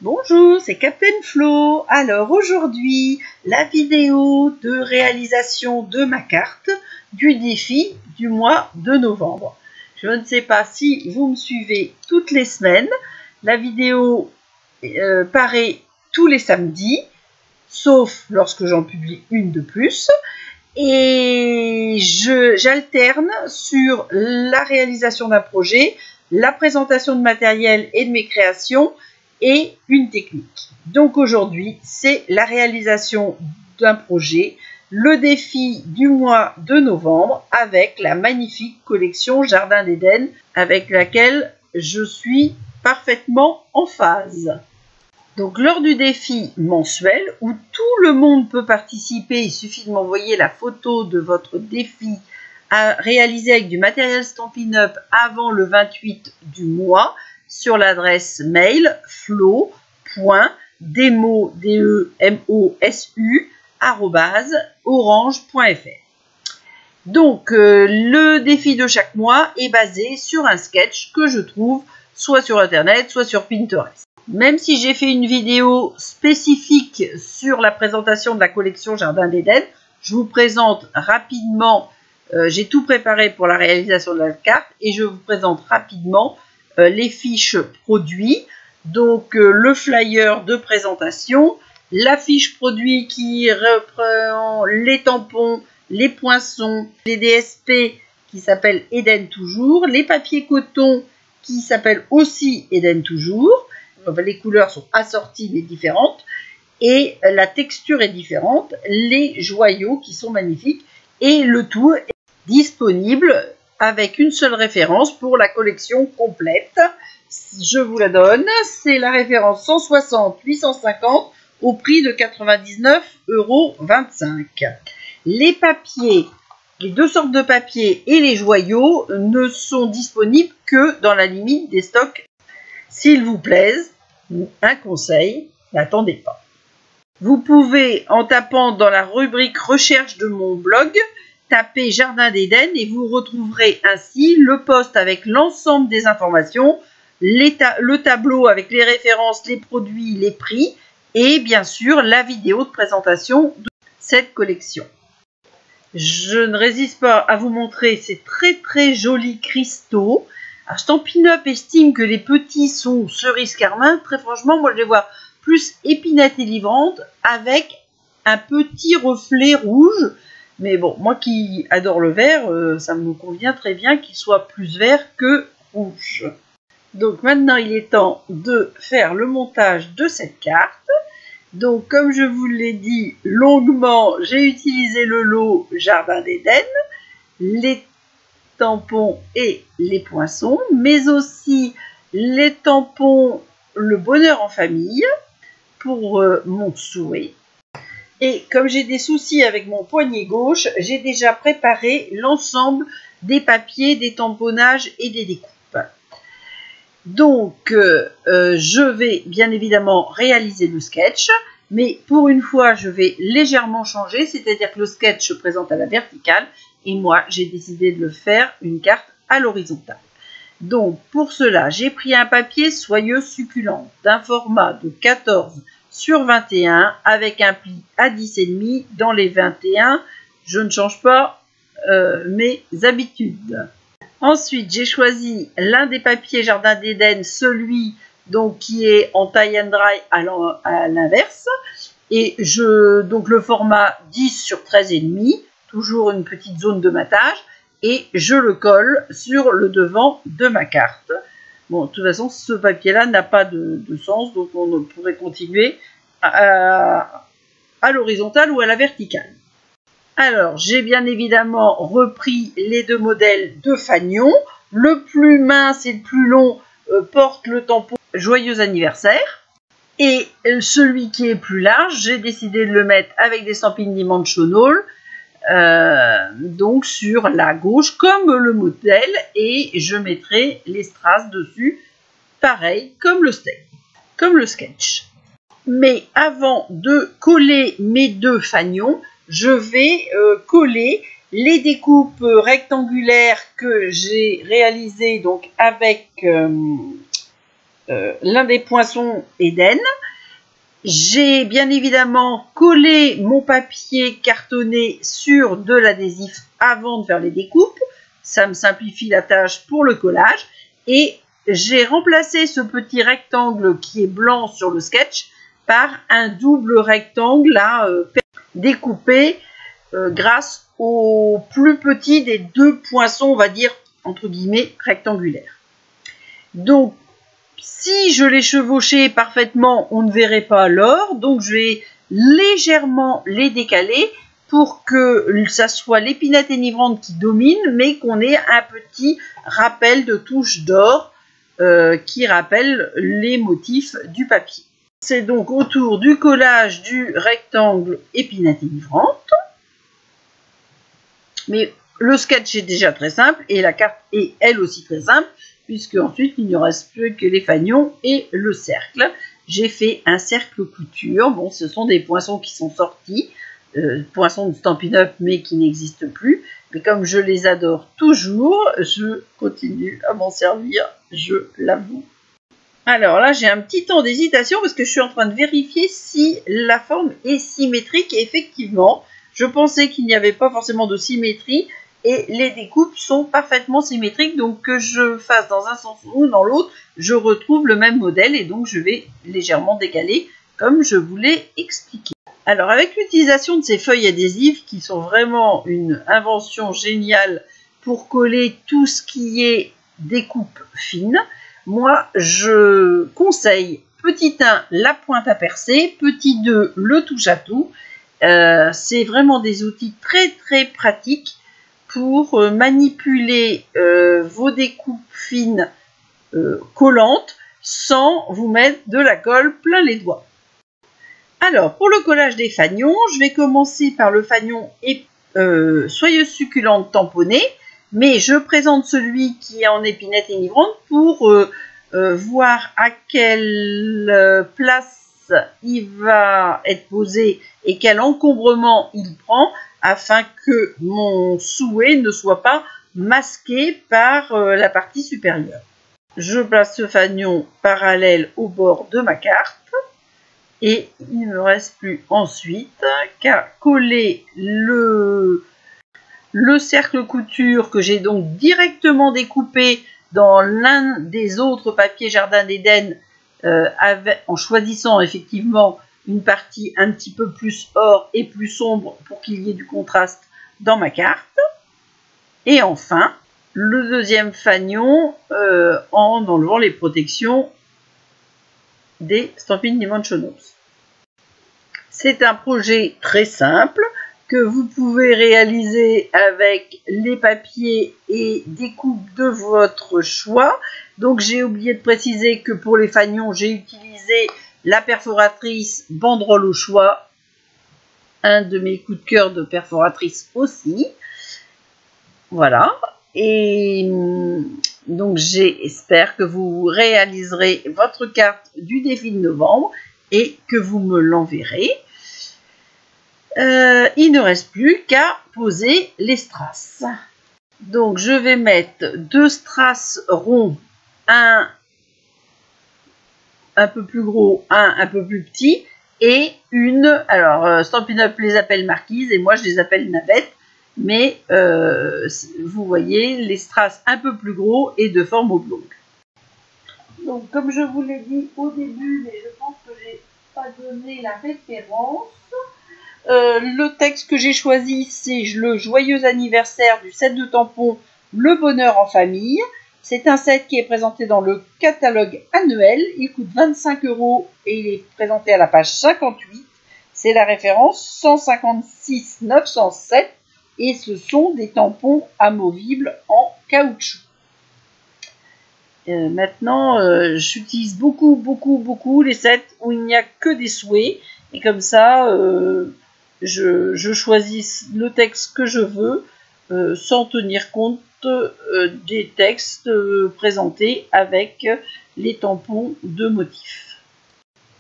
Bonjour, c'est Captain Flo. Alors aujourd'hui, la vidéo de réalisation de ma carte du défi du mois de novembre. Je ne sais pas si vous me suivez toutes les semaines. La vidéo paraît tous les samedis, sauf lorsque j'en publie une de plus. Et j'alterne sur la réalisation d'un projet, la présentation de matériel et de mes créations, et une technique. Donc aujourd'hui, c'est la réalisation d'un projet, le défi du mois de novembre avec la magnifique collection Jardin d'Éden avec laquelle je suis parfaitement en phase. Donc lors du défi mensuel où tout le monde peut participer, il suffit de m'envoyer la photo de votre défi à réaliser avec du matériel Stampin' Up avant le 28 du mois sur l'adresse mail flo.demosu@orange.fr. Donc le défi de chaque mois est basé sur un sketch que je trouve soit sur internet, soit sur Pinterest. Même si j'ai fait une vidéo spécifique sur la présentation de la collection Jardin d'Éden, je vous présente rapidement, j'ai tout préparé pour la réalisation de la carte et je vous présente rapidement les fiches produits, donc le flyer de présentation, la fiche produit qui reprend les tampons, les poinçons, les DSP qui s'appellent Eden Toujours, les papiers coton qui s'appellent aussi Eden Toujours. Les couleurs sont assorties mais différentes et la texture est différente, les joyaux qui sont magnifiques et le tout est disponible avec une seule référence pour la collection complète. Je vous la donne, c'est la référence 160 850 au prix de 99,25 €. Les papiers, les deux sortes de papiers et les joyaux ne sont disponibles que dans la limite des stocks. S'ils vous plaisent, un conseil, n'attendez pas. Vous pouvez, en tapant dans la rubrique recherche de mon blog, tapez Jardin d'Éden et vous retrouverez ainsi le post avec l'ensemble des informations, le tableau avec les références, les produits, les prix et bien sûr la vidéo de présentation de cette collection. Je ne résiste pas à vous montrer ces très jolis cristaux. Alors, Stampin' Up estime que les petits sont cerise carmin. Très franchement, moi je les vois plus épinette et livrante avec un petit reflet rouge. Mais bon, moi qui adore le vert, ça me convient très bien qu'il soit plus vert que rouge. Donc maintenant, il est temps de faire le montage de cette carte. Donc comme je vous l'ai dit longuement, j'ai utilisé le lot Jardin d'Éden, les tampons et les poinçons, mais aussi les tampons Le Bonheur en Famille pour mon souhait. Et comme j'ai des soucis avec mon poignet gauche, j'ai déjà préparé l'ensemble des papiers, des tamponnages et des découpes. Donc, je vais bien évidemment réaliser le sketch, mais pour une fois, je vais légèrement changer, c'est-à-dire que le sketch se présente à la verticale, et moi, j'ai décidé de le faire une carte à l'horizontale. Donc, pour cela, j'ai pris un papier soyeux succulent d'un format de 14 sur 21 avec un pli à 10,5 dans les 21. Je ne change pas mes habitudes. Ensuite, j'ai choisi l'un des papiers Jardin d'Éden, celui donc qui est en tie and dry à l'inverse. Et donc le format 10 sur 13,5, toujours une petite zone de matage. Et je le colle sur le devant de ma carte. Bon, de toute façon, ce papier-là n'a pas de sens, donc on pourrait continuer à l'horizontale ou à la verticale. Alors, j'ai bien évidemment repris les deux modèles de fanion. Le plus mince et le plus long porte le tampon Joyeux anniversaire. Et celui qui est plus large, j'ai décidé de le mettre avec des Stampin' Dimensional, donc sur la gauche comme le modèle, et je mettrai les strass dessus, pareil comme le sketch. Mais avant de coller mes deux fanions, je vais coller les découpes rectangulaires que j'ai réalisées donc avec l'un des poinçons Eden. J'ai bien évidemment collé mon papier cartonné sur de l'adhésif avant de faire les découpes. Ça me simplifie la tâche pour le collage. Et j'ai remplacé ce petit rectangle qui est blanc sur le sketch par un double rectangle là, découpé grâce au plus petit des deux poinçons, on va dire, entre guillemets, rectangulaires. Donc, si je les chevauchais parfaitement, on ne verrait pas l'or. Donc, je vais légèrement les décaler pour que ça soit l'épinette enivrante qui domine, mais qu'on ait un petit rappel de touche d'or qui rappelle les motifs du papier. C'est donc autour du collage du rectangle épinette enivrante. Mais le sketch est déjà très simple et la carte est elle aussi très simple, puisque ensuite il ne reste plus que les fanions et le cercle. J'ai fait un cercle couture. Bon, ce sont des poinçons qui sont sortis, poinçons de Stampin' Up mais qui n'existent plus. Mais comme je les adore toujours, je continue à m'en servir, je l'avoue. Alors là, j'ai un petit temps d'hésitation parce que je suis en train de vérifier si la forme est symétrique. Et effectivement, je pensais qu'il n'y avait pas forcément de symétrie et les découpes sont parfaitement symétriques. Donc que je fasse dans un sens ou dans l'autre, je retrouve le même modèle et donc je vais légèrement décaler comme je vous l'ai expliqué. Alors avec l'utilisation de ces feuilles adhésives qui sont vraiment une invention géniale pour coller tout ce qui est découpe fine, moi, je conseille petit 1, la pointe à percer, petit 2, le touche-à-tout. C'est vraiment des outils très très pratiques pour manipuler vos découpes fines collantes sans vous mettre de la colle plein les doigts. Alors, pour le collage des fanions, je vais commencer par le fanion soyeuse succulente tamponnée. Mais je présente celui qui est en épinette enivrante pour voir à quelle place il va être posé et quel encombrement il prend afin que mon souhait ne soit pas masqué par la partie supérieure. Je place ce fanion parallèle au bord de ma carte et il ne me reste plus ensuite qu'à coller le cercle couture que j'ai donc directement découpé dans l'un des autres papiers Jardin d'Éden en choisissant effectivement une partie un petit peu plus or et plus sombre pour qu'il y ait du contraste dans ma carte. Et enfin, le deuxième fanion en enlevant les protections des Stampin' Dimensionals. C'est un projet très simple que vous pouvez réaliser avec les papiers et découpes de votre choix. Donc j'ai oublié de préciser que pour les fanions, j'ai utilisé la perforatrice banderole au choix. Un de mes coups de cœur de perforatrice aussi. Voilà. Et donc j'espère que vous réaliserez votre carte du défi de novembre et que vous me l'enverrez. Il ne reste plus qu'à poser les strass. Donc je vais mettre 2 strass ronds, un peu plus gros, un peu plus petit, et une, alors Stampin' Up les appelle marquises et moi je les appelle navettes, mais vous voyez les strass un peu plus gros et de forme oblongue. Donc comme je vous l'ai dit au début, mais je pense que j'ai pas donné la référence. Le texte que j'ai choisi, c'est le joyeux anniversaire du set de tampons Le Bonheur en Famille. C'est un set qui est présenté dans le catalogue annuel. Il coûte 25 € et il est présenté à la page 58. C'est la référence 156 907 et ce sont des tampons amovibles en caoutchouc. Maintenant, j'utilise beaucoup les sets où il n'y a que des souhaits et comme ça, je choisis le texte que je veux sans tenir compte des textes présentés avec les tampons de motifs.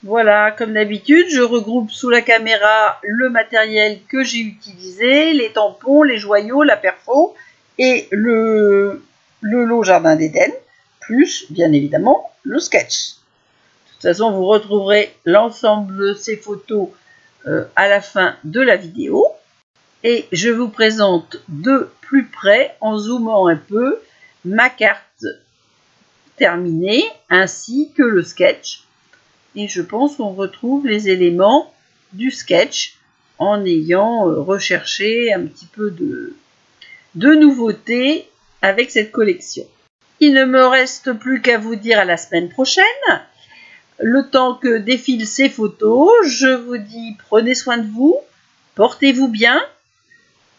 Voilà, comme d'habitude, je regroupe sous la caméra le matériel que j'ai utilisé, les tampons, les joyaux, la perfo et le lot Jardin d'Éden. plus bien évidemment le sketch. De toute façon, vous retrouverez l'ensemble de ces photos à la fin de la vidéo. Et je vous présente de plus près, en zoomant un peu, ma carte terminée ainsi que le sketch. Et je pense qu'on retrouve les éléments du sketch en ayant recherché un petit peu de nouveautés avec cette collection. Il ne me reste plus qu'à vous dire à la semaine prochaine. Le temps que défilent ces photos, je vous dis prenez soin de vous, portez-vous bien.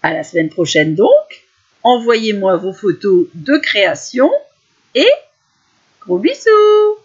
À la semaine prochaine donc. Envoyez-moi vos photos de création et gros bisous!